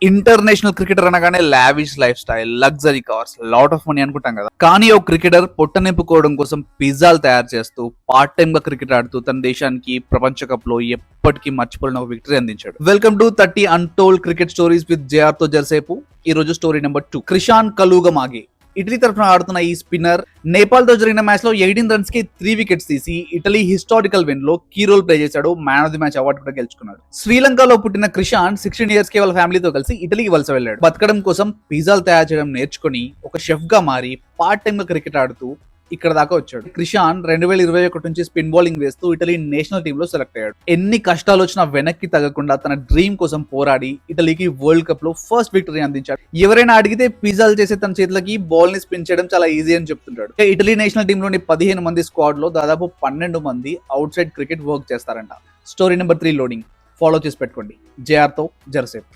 International cricketer అనగానే lavish life style, luxury cars, lot of money అనుకుంటాం కదా. కానీ ఒక క్రికెటర్ పొట్ట నింపుకోవడం కోసం పిజ్జాలు తయారు చేస్తూ పార్ట్ టైమ్ గా క్రికెట్ ఆడుతూ తన దేశానికి ప్రపంచ కప్ లో ఎప్పటికీ మర్చిపోలేని ఒక విక్టరీ అందించాడు. Welcome to 30 untold cricket stories with JR తో జరసేపు. ఈ రోజు story number 2. Krishan Kalugamage Italy తరఫున ఆడుతున్న ఈ స్పిన్నర్ నేపాల్ తో జరిగిన మ్యాచ్ లో 18 రన్స్ కి 3 వికెట్స్ తీసి ఇటలీ హిస్టారికల్ విన్ లో కీ రోల్ ప్లే చేశాడు. Man of the match award కూడా గెలుచుకున్నాడు. శ్రీలంకలో పుట్టిన క్రిషాన్ 16 ఇయర్స్ కి వాళ్ళ ఫ్యామిలీతో కలిసి ఇటలీకి వలస వెళ్ళాడు. బతకడం కోసం పిజ్జాలు తయారు చేయడం నేర్చుకుని ఒక షెఫ్ గా మారి పార్ట్ టైమ్ గా క్రికెట్ ఆడుతూ ఇక్కడ దాకా వచ్చాడు. క్రిషాన్ 2021 నుంచి స్పిన్ బౌలింగ్ వేస్తూ ఇటలీ నేషనల్ టీమ్ లో సెలెక్ట్ అయ్యాడు. ఎన్ని కష్టాలు వచ్చినా వెనక్కి తగ్గకుండా తన డ్రీమ్ కోసం పోరాడి ఇటలీకి వరల్డ్ కప్ లో ఫస్ట్ విక్టరీ అందించాడు. ఎవరైనా అడిగితే పిజ్జాలు చేసే తన చేతులకి బాల్ ని స్పిన్ చేయడం చాలా ఈజీ అని చెప్తుంటాడు. ఇటలీ నేషనల్ టీమ్ లోని 15 మంది స్క్వాడ్ లో దాదాపు 12 మంది అవుట్ సైడ్ క్రికెట్ వర్క్ చేస్తారంట. Story number 3 loading. ఫాలో చేసి పెట్టుకోండి. జేఆర్ తో జరసేపు.